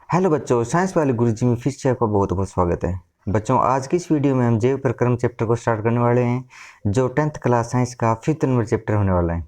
Hello बच्चों, science वाले गुरुजी में फिर से आपका बहुत बहुत स्वागत है। बच्चों, आज की इस वीडियो में हम जैव प्रक्रम चैप्टर को स्टार्ट करने वाले हैं, जो 10th क्लास साइंस का 5th नंबर चैप्टर होने वाला है।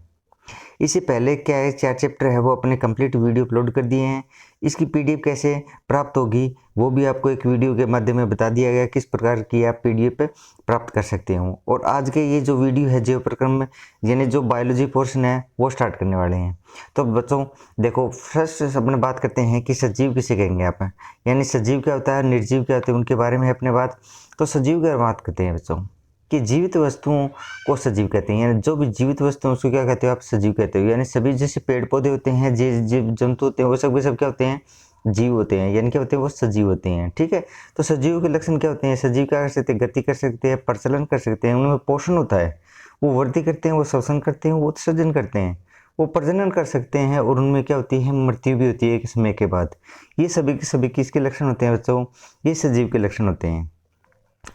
इससे पहले क्या है, 4 चैप्टर है वो अपने कंप्लीट वीडियो अपलोड कर दिए हैं। इसकी पीडीएफ कैसे प्राप्त होगी वो भी आपको एक वीडियो के माध्यम में बता दिया गया, किस प्रकार की आप पीडीएफ प्राप्त कर सकते हो। और आज के ये जो वीडियो है जैव प्रक्रम में, यानी जो बायोलॉजी पोर्शन है वो स्टार्ट करने वाले हैं। तो बच्चों देखो, फर्स्ट अपने बात करते हैं कि सजीव किसे कहेंगे आप, यानी सजीव क्या होता है, निर्जीव क्या होते हैं, उनके बारे में अपने बात। तो सजीव की बात करते हैं बच्चों कि जीवित वस्तुओं को सजीव कहते हैं, यानी जो भी जीवित वस्तु है उसको क्या कहते हो आप, सजीव कहते हो। यानी सभी जैसे पेड़ पौधे होते हैं, जीव जंतु होते हैं, वो सब के सब क्या होते हैं, जीव होते हैं, यानी क्या होते हैं, वो सजीव होते हैं। ठीक है, तो सजीव के लक्षण क्या होते हैं, सजीव क्या कर सकते हैं, गति कर सकते हैं, प्रचलन कर सकते हैं, उनमें पोषण होता है, वो वृद्धि करते हैं, वो श्वसन करते हैं, वो उत्सर्जन करते हैं, वो प्रजनन कर सकते हैं, और उनमें क्या होती है, मृत्यु भी होती है एक समय के बाद। ये सभी के सभी किसके लक्षण होते हैं बच्चों, ये सजीव के लक्षण होते हैं।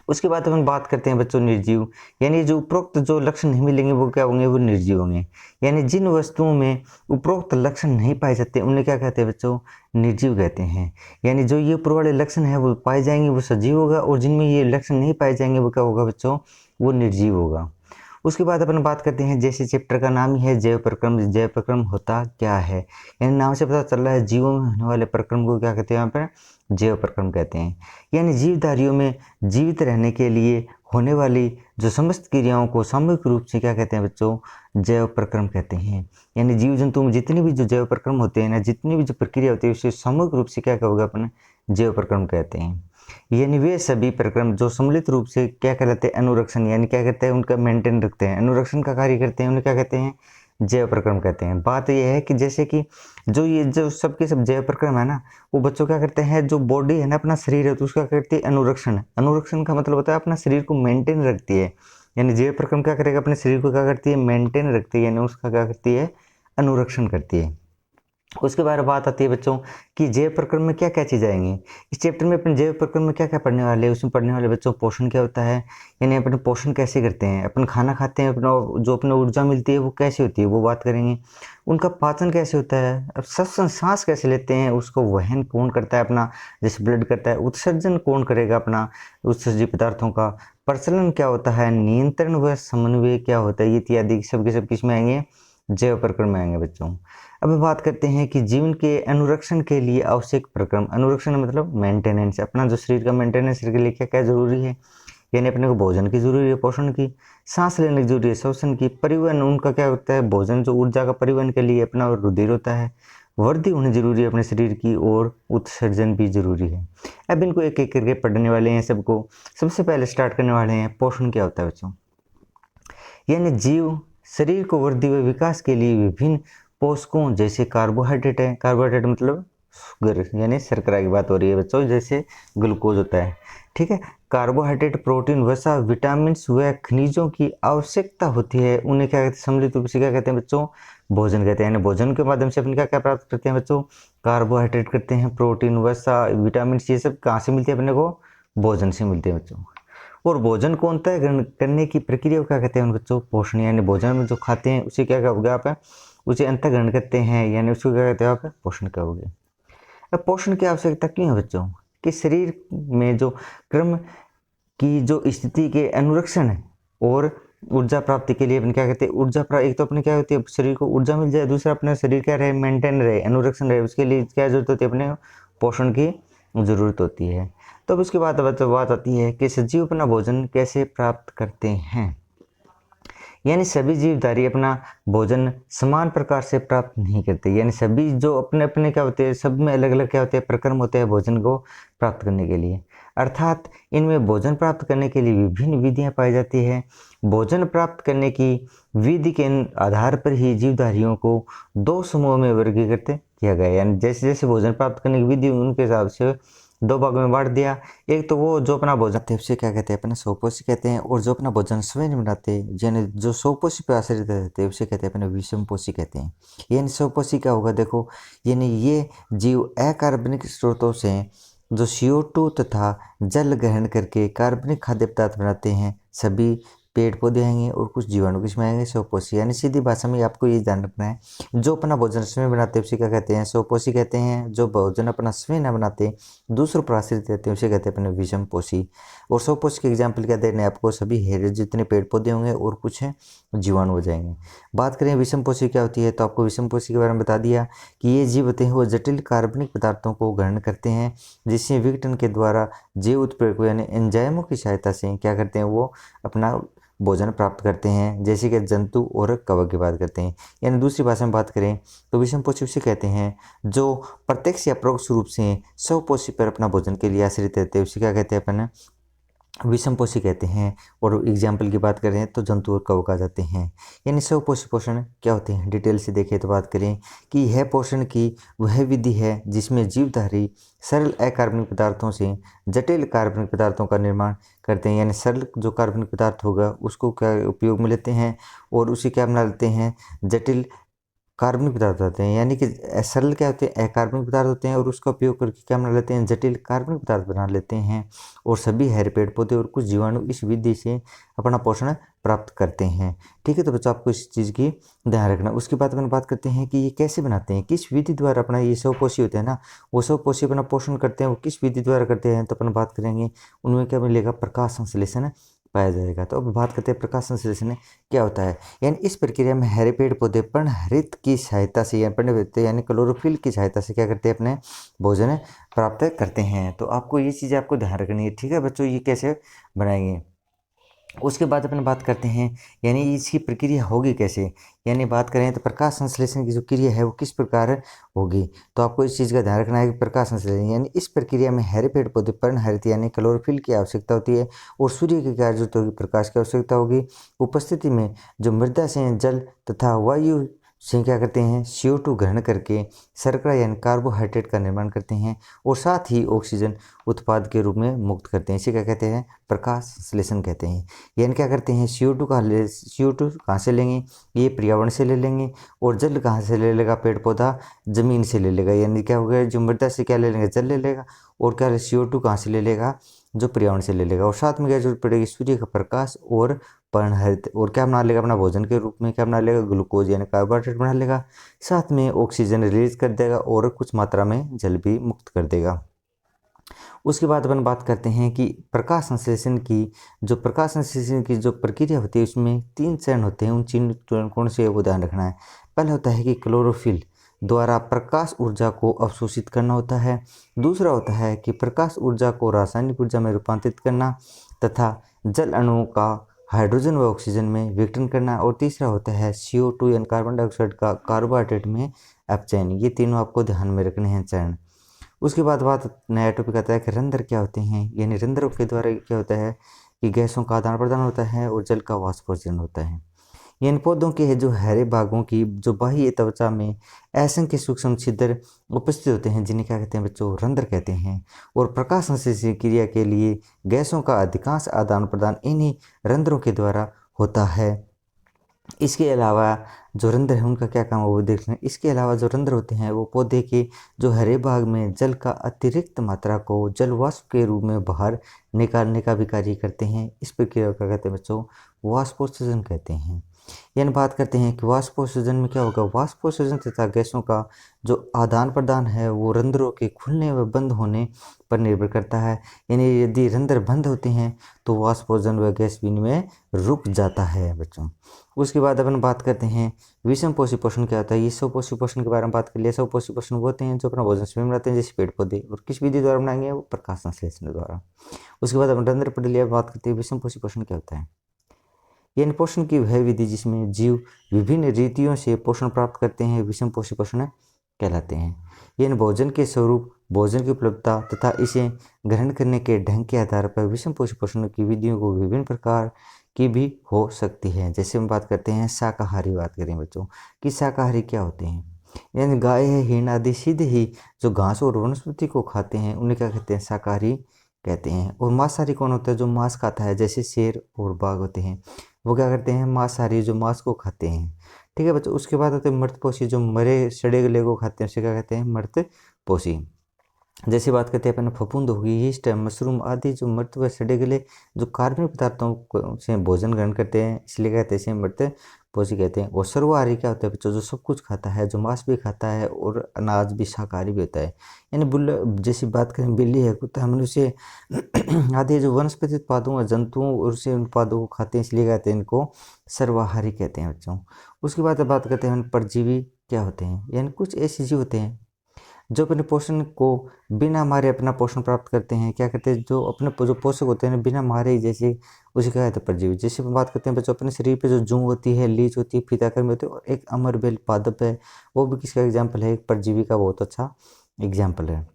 उसके बाद हम बात करते हैं बच्चों निर्जीव, यानी जो उपरोक्त जो लक्षण नहीं मिलेंगे वो क्या होंगे, वो निर्जीव होंगे। यानी जिन वस्तुओं में उपरोक्त लक्षण नहीं पाए जाते उन्हें क्या कहते हैं बच्चों, निर्जीव कहते हैं। यानी जो ये ऊपर वाले लक्षण है वो पाए जाएंगे वो सजीव होगा, और जिनमें ये लक्षण नहीं पाए जाएंगे वो क्या होगा बच्चों, वो निर्जीव होगा। उसके बाद अपन बात करते हैं, जैसे चैप्टर का नाम ही है जैव प्रक्रम। जैव प्रक्रम होता क्या है, यानी नाम से पता चल रहा है जीवों में होने वाले प्रक्रम को क्या कहते हैं, यहाँ पर जैव प्रक्रम कहते हैं। यानी जीवधारियों में जीवित रहने के लिए होने वाली जो समस्त क्रियाओं को सामूहिक रूप से क्या कहते हैं बच्चों, जैव प्रक्रम कहते हैं। यानी जीव जंतु में जितने भी जो जैव प्रक्रम होते हैं ना, जितनी भी जो प्रक्रिया होती है उसे सामूहिक रूप से क्या कहोगे अपन, जैव प्रक्रम कहते हैं। यानी वे सभी प्रक्रम जो सम्मिलित रूप से क्या कहलाते हैं, अनुरक्षण, यानी क्या कहते हैं, उनका मेंटेन रखते हैं, अनुरक्षण का कार्य करते हैं, उन्हें क्या कहते हैं, जैव प्रक्रम कहते हैं। बात यह है कि जैसे कि जो ये जो सबके सब जैव प्रक्रम है ना, वो बच्चों क्या करते हैं, जो बॉडी है ना, अपना शरीर है तो उसका करती है अनुरक्षण। अनुरक्षण का मतलब होता है अपना शरीर को मेंटेन रखती है। यानी जैव प्रक्रम क्या करेगा, अपने शरीर को क्या करती है, मेंटेन रखती है, यानी उसका क्या करती है, अनुरक्षण करती है। उसके बाद बात आती है बच्चों कि जैव प्रक्रम में क्या क्या चीज़ आएंगी। इस चैप्टर में अपने जैव प्रक्रम में क्या क्या पढ़ने वाले हैं, उसमें पढ़ने वाले बच्चों पोषण क्या होता है, यानी अपने पोषण कैसे करते हैं, अपन खाना खाते हैं, अपना जो अपने ऊर्जा मिलती है वो कैसे होती है वो बात करेंगे। उनका पाचन कैसे होता है, अब सब सांस कैसे लेते हैं, उसको वहन कौन करता है अपना, जैसे ब्लड करता है, उत्सर्जन कौन करेगा अपना उत्सर्जित पदार्थों का, प्रचलन क्या होता है, नियंत्रण व समन्वय क्या होता है, ये इत्यादि सब के सब किस में आएंगे, जैव प्रक्रम में आएंगे बच्चों। अब बात करते हैं कि जीवन के अनुरक्षण के लिए आवश्यक प्रक्रम। अनुरक्षण मतलब मेंटेनेंस, अपना जो शरीर का मेंटेनेंस के लिए क्या क्या जरूरी है, यानी अपने को भोजन की जरूरी है, पोषण की, सांस लेने की जरूरी है, श्वसन की, परिवहन उनका क्या होता है, भोजन जो ऊर्जा का परिवहन के लिए अपना रुधिर होता है, वृद्धि होनी जरूरी है अपने शरीर की, और उत्सर्जन भी जरूरी है। अब इनको एक एक करके पढ़ने वाले हैं सबको। सबसे पहले स्टार्ट करने वाले हैं पोषण क्या होता है बच्चों। यानी जीव शरीर को वृद्धि व विकास के लिए विभिन्न पोषकों जैसे कार्बोहाइड्रेट है, कार्बोहाइड्रेट मतलब शुगर, यानी शर्करा की बात हो रही है बच्चों, जैसे ग्लूकोज होता है। ठीक है, कार्बोहाइड्रेट, प्रोटीन, वसा, विटामिन व खनिजों की आवश्यकता होती है, उन्हें क्या कहते हैं, सम्मिलित रूप से क्या कहते हैं बच्चों, भोजन कहते हैं। यानी भोजन के माध्यम से अपन क्या क्या प्राप्त करते हैं बच्चों, कार्बोहाइड्रेट करते हैं, प्रोटीन, वसा, विटामिन, ये सब कहाँ से मिलते हैं अपने को, भोजन से मिलते हैं बच्चों। और भोजन को तय करने की प्रक्रिया को क्या कहते हैं बच्चों, पोषण। यानी भोजन में जो खाते हैं उसे क्या कहोगे आप, उसे अंतः ग्रहण करते हैं, यानी उसको क्या कहते हैं आप, पोषण कहोगे। अब पोषण की आवश्यकता क्यों है बच्चों, कि शरीर में जो क्रम की जो स्थिति के अनुरक्षण है और ऊर्जा प्राप्ति के लिए अपन क्या कहते हैं, ऊर्जा प्राप्त, एक तो अपने क्या होती है, शरीर को ऊर्जा मिल जाए, दूसरा अपना शरीर क्या रहे, मेंटेन रहे, अनुरक्षण रहे, उसके लिए क्या जरूरत होती है, अपने पोषण की जरूरत होती है। तो अब उसके बाद बात आती है कि सजीव अपना भोजन कैसे प्राप्त करते हैं। यानी सभी जीवधारी अपना भोजन समान प्रकार से प्राप्त नहीं करते, यानी सभी जो अपने अपने क्या होते हैं, सब में अलग अलग क्या होते हैं, प्रक्रम होते हैं भोजन को प्राप्त करने के लिए। अर्थात इनमें भोजन प्राप्त करने के लिए विभिन्न विधियां पाई जाती है। भोजन प्राप्त करने की विधि के आधार पर ही जीवधारियों को दो समूह में वर्गीकृत किया गया, यानी जैसे जैसे भोजन प्राप्त करने की विधि उनके हिसाब से दो भागों में बांट दिया। एक तो वो जो अपना भोजन थे उसे क्या कहते हैं, अपने स्वपोषी कहते हैं, और जो अपना भोजन स्वयं नहीं बनाते यानी जो स्वपोषी पे आश्रित रहते हैं उसे कहते हैं अपने विषमपोषी कहते हैं। यानी स्वपोषी क्या होगा देखो, यानी ये जीव अकार्बनिक स्रोतों से जो CO2 तथा जल ग्रहण करके कार्बनिक खाद्य पदार्थ बनाते हैं, सभी पेड़ पौधे आएंगे और कुछ जीवाणु किसमें आएंगे, स्वपोषी। यानी सीधी भाषा में आपको ये ध्यान रखना है, जो अपना भोजन स्वयं बनाते हैं उसे क्या कहते हैं, स्वपोषी कहते हैं। जो भोजन अपना स्वयं न बनाते दूसरों पर आश्रित रहते हैं उसे कहते हैं अपने विषमपोषी। और स्वपोषी के एग्जाम्पल क्या देने आपको, सभी हेरे जितने पेड़ पौधे होंगे और कुछ जीवाणु हो जाएंगे। बात करें विषमपोषी क्या होती है, तो आपको विषमपोषी के बारे में बता दिया कि ये जीव होते हैं वो जटिल कार्बनिक पदार्थों को ग्रहण करते हैं, जिससे विघटन के द्वारा जैव उत्प्रेरकों यानी एंजाइमों की सहायता से क्या करते हैं, वो अपना भोजन प्राप्त करते हैं, जैसे कि जंतु और कवक की बात करते हैं। यानी दूसरी भाषा में बात करें तो विषमपोषी उसे कहते हैं जो प्रत्यक्ष या परोक्ष रूप से स्वपोषी पर अपना भोजन के लिए आश्रित रहते हैं, उसे क्या कहते हैं अपन, विषमपोषी कहते हैं। और एग्जाम्पल की बात करें तो जंतु और कवक आ जाते हैं। यानी स्वपोषी पोषण क्या होते हैं, डिटेल से देखें तो बात करें कि यह पोषण की वह विधि है जिसमें जीवधारी सरल अकार्बनिक पदार्थों से जटिल कार्बनिक पदार्थों का निर्माण करते हैं। यानी सरल जो कार्बनिक पदार्थ होगा उसको क्या उपयोग में लेते हैं और उसे क्या बना लेते हैं, जटिल कार्बनिक पदार्थ होते हैं। यानी कि सरल क्या होते हैं, अकार्बनिक पदार्थ होते हैं और उसका उपयोग करके क्या बना लेते हैं, जटिल कार्बनिक पदार्थ बना लेते हैं। और सभी हरे पेड़ पौधे और कुछ जीवाणु इस विधि से अपना पोषण प्राप्त करते हैं। ठीक है, तो बच्चों आपको इस चीज़ की ध्यान रखना। उसके बाद अपन बात करते हैं कि ये कैसे बनाते हैं, किस विधि द्वारा अपना ये स्वपोषी होते हैं ना, वो स्वपोषी अपना पोषण करते हैं, वो किस विधि द्वारा करते हैं, तो अपन बात करेंगे उनमें क्या मिलेगा, प्रकाश संश्लेषण पाया जाएगा। तो अब बात करते हैं प्रकाश संश्लेषण क्या होता है। यानी इस प्रक्रिया में हरे पेड़ पौधे पर्णहरित की सहायता से यानी क्लोरोफिल की सहायता से क्या करते हैं, अपने भोजन प्राप्त करते हैं। तो आपको ये चीज़ें आपको ध्यान रखनी है। ठीक है बच्चों, ये कैसे बनाएंगे। उसके बाद अपन बात करते हैं यानी इसकी प्रक्रिया होगी कैसे। यानी बात करें तो प्रकाश संश्लेषण की जो क्रिया है वो किस प्रकार होगी, तो आपको इस चीज़ का ध्यान रखना है कि प्रकाश संश्लेषण यानी इस प्रक्रिया में हरे पेड़ पौधे पर्णहरित यानी क्लोरोफिल की आवश्यकता होती है और सूर्य की क्या जरूरत होगी, प्रकाश की आवश्यकता होगी। उपस्थिति में जो मृदा से जल तथा वायु से क्या करते हैं, CO2 ग्रहण करके शर्करा यानी कार्बोहाइड्रेट का निर्माण करते हैं और साथ ही ऑक्सीजन उत्पाद के रूप में मुक्त करते हैं। इसे क्या कहते हैं, प्रकाश संश्लेषण कहते हैं। यानी क्या करते हैं, CO2 कहाँ से लेंगे, ये पर्यावरण से ले लेंगे और जल कहाँ से ले लेगा, पेड़ पौधा जमीन से ले लेगा। यानी क्या हो गया, जो मृदा से क्या ले लेंगे, जल ले लेगा और क्या CO2 कहाँ से ले लेगा, जो पर्यावरण से ले लेगा। और साथ में क्या जरूरत पड़ेगी, सूर्य का प्रकाश और पर्णहरित और क्या बना लेगा, अपना भोजन के रूप में क्या बना लेगा, ग्लूकोज यानी कार्बोहाइड्रेट बना लेगा। साथ में ऑक्सीजन रिलीज कर देगा और कुछ मात्रा में जल भी मुक्त कर देगा। उसके बाद अपन बात करते हैं कि प्रकाश संश्लेषण की जो प्रक्रिया होती है उसमें 3 चरण होते हैं। उन 3 चरण कौन से वो ध्यान रखना है। पहला होता है कि क्लोरोफिल द्वारा प्रकाश ऊर्जा को अवशोषित करना होता है। दूसरा होता है कि प्रकाश ऊर्जा को रासायनिक ऊर्जा में रूपांतरित करना तथा जल अणुओं का हाइड्रोजन व ऑक्सीजन में विघटन करना। और तीसरा होता है CO2 यानी कार्बन डाइऑक्साइड का कार्बोहाइड्रेट में अपचयन। ये तीनों आपको ध्यान में रखने हैं चरण। उसके बाद बात नया टॉपिक आता है कि रंध्र क्या होते हैं। यानी रंध्रों के द्वारा क्या होता है कि गैसों का आदान प्रदान होता है और जल का वाष्पोत्सर्जन होता है। यानी पौधों के जो हरे भागों की जो बाह्य त्वचा में असंख्य सूक्ष्म छिद्र उपस्थित होते हैं जिन्हें क्या कहते हैं बच्चों, रंध्र कहते हैं। और प्रकाश संश्लेषण क्रिया के लिए गैसों का अधिकांश आदान प्रदान इन्हीं रंध्रों के द्वारा होता है। इसके अलावा जो रंध्र है उनका क्या काम है वो देख लें। इसके अलावा जो रंध्र होते हैं वो पौधे के जो हरे भाग में जल का अतिरिक्त मात्रा को जल वाष्प के रूप में बाहर निकालने का भी कार्य करते हैं। इस प्रक्रिया को क्या कहते हैं बच्चों, वाष्पोत्सर्जन कहते हैं। यानी बात करते हैं कि वाष्पोत्सर्जन में क्या होगा, वाष्पोत्सर्जन तथा गैसों का जो आदान प्रदान है वो रंध्रों के खुलने व बंद होने पर निर्भर करता है। यानी यदि रंध्र बंद होते हैं तो वाष्पोत्सर्जन व गैस विनिमय रुक जाता है बच्चों। उसके बाद अपन बात करते हैं विषमपोषी पोषण क्या होता है। ये स्वपोषी पोषण के बारे में बात कर लिया। स्वपोषी पोषण वो होते हैं जो अपना भोजन स्वयं बनाते हैं, जैसे पेड़ पौधे, और किस विधि द्वारा बनाएंगे, वो प्रकाश संश्लेषण द्वारा। उसके बाद अपन रंध्र पढ़ लिया, बात करते हैं विषमपोषी पोषण क्या होता है। यानी पोषण की वह विधि जिसमें जीव विभिन्न रीतियों से पोषण प्राप्त करते हैं विषमपोषी पोषण कहलाते हैं। यानी भोजन के स्वरूप, भोजन की उपलब्धता तथा इसे ग्रहण करने के ढंग के आधार पर विषमपोषी पोषण की विधियों को विभिन्न प्रकार की भी हो सकती है। जैसे हम बात करते हैं शाकाहारी, बात करें बच्चों कि शाकाहारी क्या होते हैं। यानी गाय है, हिरण आदि सीधे ही जो घास और वनस्पति को खाते हैं उन्हें क्या कहते हैं, शाकाहारी कहते हैं। और मांसाहारी कौन होता है, जो मांस खाता है, जैसे शेर और बाघ होते हैं, वो क्या करते हैं, मांसाहारी, जो मांस को खाते हैं। ठीक है बच्चों। उसके बाद आते हैं मृतपोषी, जो मरे सड़े गले को खाते हैं उसे क्या कहते हैं, मृतपोषी। जैसे बात करते हैं अपन फफूंद होगी, यीस्ट है, मशरूम आदि जो मृत व सड़े गले जो कार्बनिक पदार्थों से भोजन ग्रहण करते हैं, इसलिए कहते हैं इसे मृत भोजी कहते हैं। और सर्वाहारी क्या होता है बच्चों, जो सब कुछ खाता है, जो मांस भी खाता है और अनाज भी शाकाहारी भी होता है। यानी बुल्ला जैसी बात करें, बिल्ली है, कुत्ता है, मनुष्य आदि जो वनस्पति उत्पादों और जंतुओं और उसे उत्पादों को खाते हैं, इसलिए कहते हैं इनको सर्वाहारी कहते हैं बच्चों। उसके बाद बात करते हैं परजीवी क्या होते हैं, यानी कुछ ऐसे जीव होते हैं जो अपने पोषण को बिना मारे अपना पोषण प्राप्त करते हैं। क्या करते हैं, जो अपने जो पोषक होते हैं बिना मारे ही, जैसे उसे क्या कहते हैं परजीवी। जैसे हम बात करते हैं बच्चों, अपने शरीर पे जो जूं होती है, लीच होती है, फीताकृमि होती है, और एक अमरबेल पादप है, वो भी किसका एग्जाम्पल है, एक परजीवी का बहुत अच्छा एग्जाम्पल है।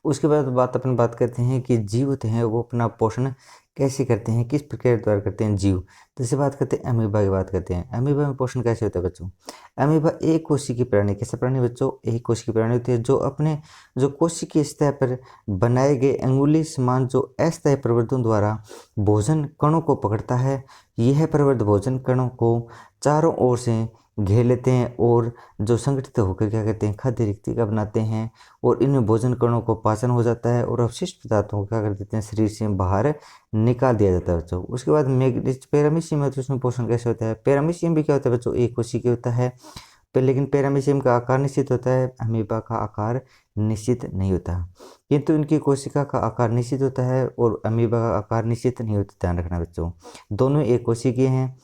उसके बाद अपन बात करते हैं कि जीव होते हैं वो अपना पोषण कैसे करते हैं, किस प्रक्रिया द्वारा करते हैं जीव। जैसे बात करते हैं अमीबा की, बात करते हैं अमीबा में पोषण कैसे होता है बच्चों। अमीबा एक कोशिकीय प्राणी, कैसे प्राणी बच्चों, एक कोशिकीय प्राणी होती है जो अपने जो कोशिकीय सतह पर बनाए गए अंगुली समान जो अस्थायी प्रवर्धन द्वारा भोजन कणों को पकड़ता है। यह प्रवर्ध भोजन कणों को चारों ओर से घेर लेते हैं और जो संगठित होकर क्या कहते हैं खाद्य रिक्तिका बनाते हैं, और इनमें भोजन कणों को पाचन हो जाता है और अवशिष्ट पदार्थों को क्या कर देते हैं शरीर से बाहर निकाल दिया जाता है बच्चों। उसके बाद पैरामीशियम है, तो उसमें पोषण कैसे होता है। पैरामीशियम भी क्या होता है बच्चों, एक कोशिकीय होता है, लेकिन पैरामीशियम का आकार निश्चित होता है, अमीबा का आकार निश्चित नहीं होता। किंतु इनकी कोशिका का आकार निश्चित होता है और अमीबा का आकार निश्चित नहीं होता। ध्यान रखना बच्चों, दोनों एक कोशिकीय हैं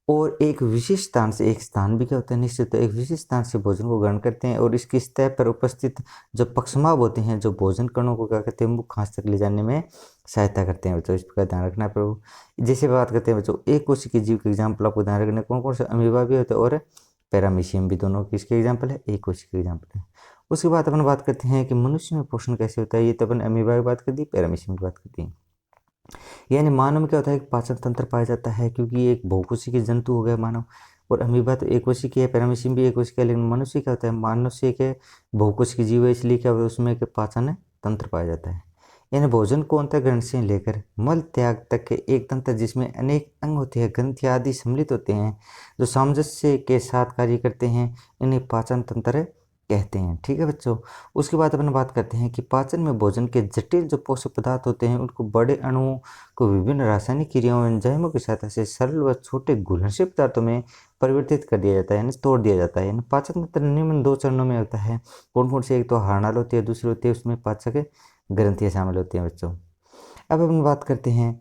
और एक विशिष्ट स्थान से, एक स्थान भी क्या होता है निश्चित, एक विशिष्ट स्थान से भोजन को ग्रहण करते हैं और इसकी सतह पर उपस्थित जो पक्षमाभ होते हैं जो भोजन कणों को क्या कहते हैं मुख हाथ तक ले जाने में सहायता करते हैं बच्चों। इस प्रकार ध्यान रखना है प्रभु। जैसे बात करते हैं बच्चों एक कोशिकीय जीव के एग्जाम्पल आपको ध्यान रखना, कौन कौन से, अमीबा भी होते हैं और पैरामीशियम भी, दोनों किसके एग्जाम्पल है, एक कोशिकीय एग्जाम्पल है। उसके बाद अपन बात करते हैं कि मनुष्य में पोषण कैसे होता है। ये तो अपन अमीबा की बात कर दी, पैरामीशियम की बात कर दी। यानी मानव में क्या होता है कि पाचन तंत्र पाया जाता है, क्योंकि ये एक बहुकोशिकीय जंतु हो गया मानव, और अमीबा तो एक कोशिकीय है, पैरामीशियम भी एक कोशिकीय है, लेकिन मनुष्य क्या होता है, मनुष्य के बहुकोशिकीय जीव है, इसलिए क्या होता है उसमें के पाचन तंत्र पाया जाता है। यानी भोजन को अंतःग्रहण से लेकर मल त्याग तक के एक तंत्र जिसमें अनेक अंग होते हैं, ग्रंथि आदि सम्मिलित होते हैं जो सामंजस्य के साथ कार्य करते हैं, इन्हें पाचन तंत्र कहते हैं। ठीक है बच्चों। उसके बाद अपन बात करते हैं कि पाचन में भोजन के जटिल जो पोषक पदार्थ होते हैं उनको बड़े अणुओं को विभिन्न रासायनिक क्रियाओं एंजाइमों की सहायता से सरल व छोटे घुलनशील पदार्थों में परिवर्तित कर दिया जाता है, यानी तोड़ दिया जाता है। यानी पाचन तंत्र निम्न दो चरणों में होता है। कौन कौन से, एक तो हार्नाल होती है, दूसरी होती है उसमें पाचक ग्रंथियाँ शामिल होती हैं बच्चों। अब अपन बात करते हैं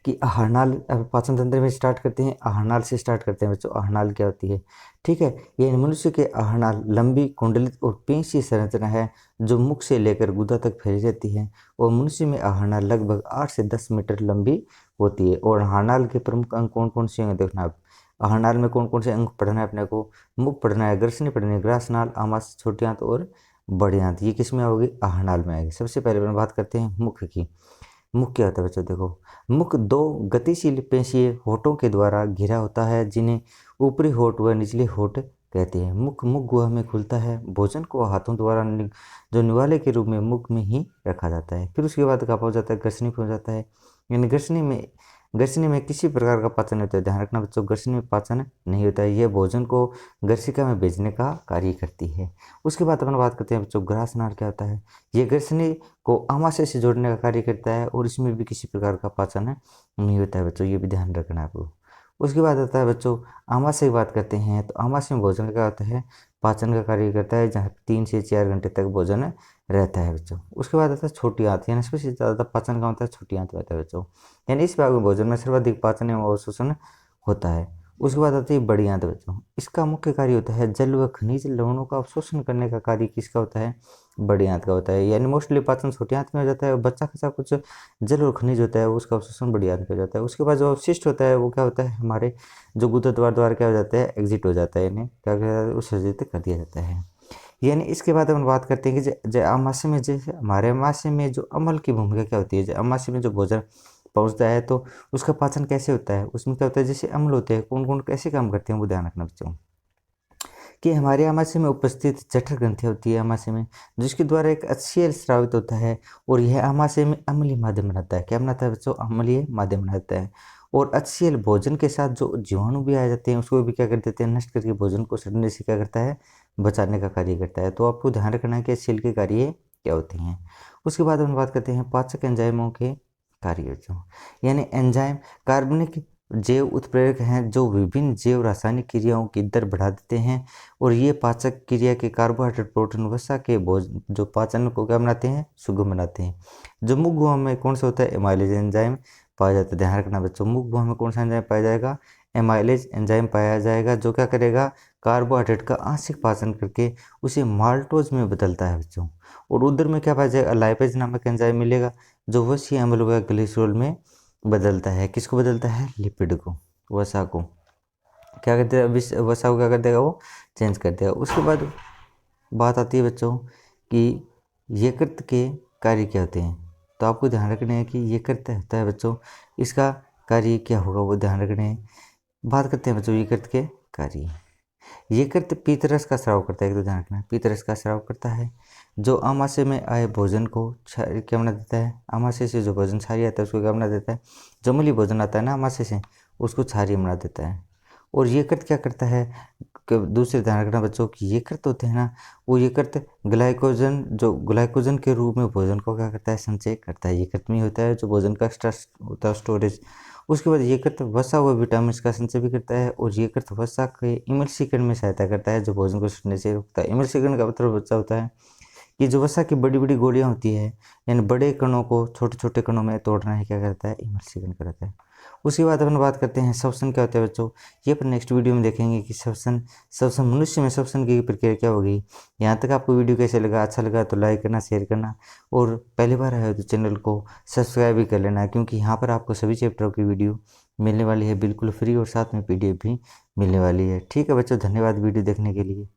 कि आहारनाल, अब पाचन तंत्र में स्टार्ट करते हैं, आहारनाल से स्टार्ट करते हैं बच्चों। आहारनाल क्या होती है, ठीक है। ये मनुष्य के आहारनाल लंबी कुंडलित और पेशी संरचना है जो मुख से लेकर गुदा तक फैली रहती है, और मनुष्य में आहारनाल लगभग 8 से 10 मीटर लंबी होती है। और आहारनाल के प्रमुख अंग कौन कौन से हैं देखना आप। आहारनाल में कौन कौन से अंग पढ़ना है अपने को, मुख पढ़ना है, ग्रसनी पढ़नी है, ग्रासनाल, आमाशय, छोटी आंत और बड़ी आंत, ये किस में होगी, आहारनाल में आएगी। सबसे पहले अपन बात करते हैं मुख की। मुख क्या होता है बच्चों, देखो मुख दो गतिशील पेशीय होठों के द्वारा घिरा होता है जिन्हें ऊपरी होठ व निचले होठ कहते हैं। मुख मुख गुहा में खुलता है। भोजन को हाथों द्वारा जो निवाले के रूप में मुख में ही रखा जाता है। फिर उसके बाद कहाँ पहुँच जाता है, ग्रसनी पहुँच जाता है। यानी ग्रसनी में किसी प्रकार का पाचन होता है। ध्यान रखना बच्चों, ग्रसनी में पाचन नहीं होता है, यह भोजन को ग्रसिका में भेजने का कार्य करती है। उसके बाद अपन बात करते हैं बच्चों ग्रासनाल क्या होता है। ये ग्रसनी को आमाशय से जोड़ने का कार्य करता है और इसमें भी किसी प्रकार का पाचन नहीं होता है बच्चों, ये भी ध्यान रखना है आपको। उसके बाद आता है बच्चों आमाशय की बात करते हैं, तो आमाशय में भोजन क्या होता है, पाचन का कार्य करता है, जहाँ 3 से 4 घंटे तक भोजन रहता है बच्चों। उसके बाद आता है छोटी आंत, यानी सबसे ज़्यादा पाचन का होता है छोटी आंत में होता है बच्चों। यानी इस भाग में भोजन में सर्वाधिक पाचन एवं अवशोषण होता है। उसके बाद आती है बड़ी आंत बच्चों। इसका मुख्य कार्य होता है जल व खनिज लवणों का अवशोषण करने का कार्य किसका होता है, बड़ी आंत का होता है। यानी मोस्टली पाचन छोटी आंत में हो जाता है, और बच्चा खचा कुछ जल और खनिज होता है उसका अवशोषण बड़ी आंत में हो जाता है। उसके बाद जो अवशिष्ट होता है वो क्या होता है, हमारे जो गुदद्वार द्वारा क्या हो जाता है, एग्जिट हो जाता है, यानी क्या किया जाता है, उत्सर्जित कर दिया जाता है। यानी इसके बाद हम बात करते हैं कि अमाशय में, जैसे हमारे अमाशय में जो अम्ल की भूमिका क्या होती है। जो अमाशय में जो भोजन पहुंचता है तो उसका पाचन कैसे होता है, उसमें क्या होता है, जैसे अम्ल होते हैं, कौन कौन कैसे काम करते हैं वो ध्यान रखना बच्चों। कि हमारे आमाशय में उपस्थित जठर ग्रंथि होती है आमाशय में, जिसके द्वारा एक अच्छी स्रावित होता है, और यह आमाशय में अम्लीय माध्यम बनाता है। क्या बनाता है बच्चों, अम्लीय माध्यम बनाता है। और अच्छी भोजन के साथ जो जीवाणु भी आ जाते हैं उसको भी क्या कर देते हैं, नष्ट करके भोजन को सड़ने से क्या करता है, बचाने का कार्य करता है। तो आपको ध्यान रखना है कि सेल के कार्य क्या होते हैं। उसके बाद हम बात करते हैं पाचक एंजाइमों के कार्य, जो यानी एंजाइम कार्बनिक जैव उत्प्रेरक हैं जो विभिन्न जैव रासायनिक क्रियाओं की दर बढ़ा देते हैं, और ये पाचक क्रिया के कार्बोहाइड्रेट प्रोटीन वसा के भोजन जो पाचन को क्या बनाते हैं, सुगम बनाते हैं। जो मुख गुहा में कौन सा होता है, एमाइलेज एंजाइम पाया जाता है। ध्यान रखना बच्चों, मुख गुहा में कौन सा एंजाइम पाया जाएगा, एमाइलेज एंजाइम पाया जाएगा, जो क्या करेगा, कार्बोहाइड्रेट का आंशिक पाचन करके उसे माल्टोज में बदलता है बच्चों। और उधर में क्या पाया जाएगा, लाइपेज नामक एंजाइम मिलेगा जो वसीय अम्ल व ग्लिसरॉल में बदलता है। किसको बदलता है, लिपिड को, वसा को क्या कर देगा, वसा को क्या कर देगा, वो चेंज कर देगा। उसके बाद बात आती है बच्चों कि यकृत के कार्य क्या होते हैं। तो आपको ध्यान रखना है कि यकृत होता है बच्चों, इसका कार्य क्या होगा वो ध्यान रखना है। बात करते हैं बच्चों यकृत के कार्य। यकृत पीतरस का स्राव करता है, एक तो ध्यान रखना है, पीतरस का स्राव करता है जो आमाशय में आए भोजन को क्या बना देता है, आमाशय से जो भोजन क्षारीय आता है उसको क्या बना देता है, जो अम्लीय भोजन आता है ना आमाशय से, उसको क्षारीय बना देता है। और यकृत क्या करता है, दूसरे ध्यान रखना बच्चों कि यकृत होते हैं ना, वो यकृत ग्लाइकोजन के रूप में भोजन को क्या करता है, संचय करता है। यकृत में होता है जो भोजन का होता है स्टोरेज। उसके बाद यकृत वसा व विटामिन का संचय भी करता है, और यकृत वसा के इमल्सीकरण में सहायता करता है जो भोजन को सड़ने से रोकता है। इमल्सीकरण का मतलब बच्चा होता है कि जो वसा की बड़ी बड़ी गोलियां होती है, यानी बड़े कणों को छोटे छोटे कणों में तोड़ना है, क्या करता है, इमल्सीकरण करता है। उसके बाद अपन बात करते हैं श्वसन क्या होता है बच्चों, ये अपन नेक्स्ट वीडियो में देखेंगे कि श्वसन मनुष्य में श्वसन की प्रक्रिया क्या होगी। यहाँ तक आपको वीडियो कैसे लगा, अच्छा लगा तो लाइक करना, शेयर करना, और पहली बार आए हो तो चैनल को सब्सक्राइब भी कर लेना, क्योंकि यहाँ पर आपको सभी चैप्टरों की वीडियो मिलने वाली है बिल्कुल फ्री, और साथ में PDF भी मिलने वाली है। ठीक है बच्चों, धन्यवाद वीडियो देखने के लिए।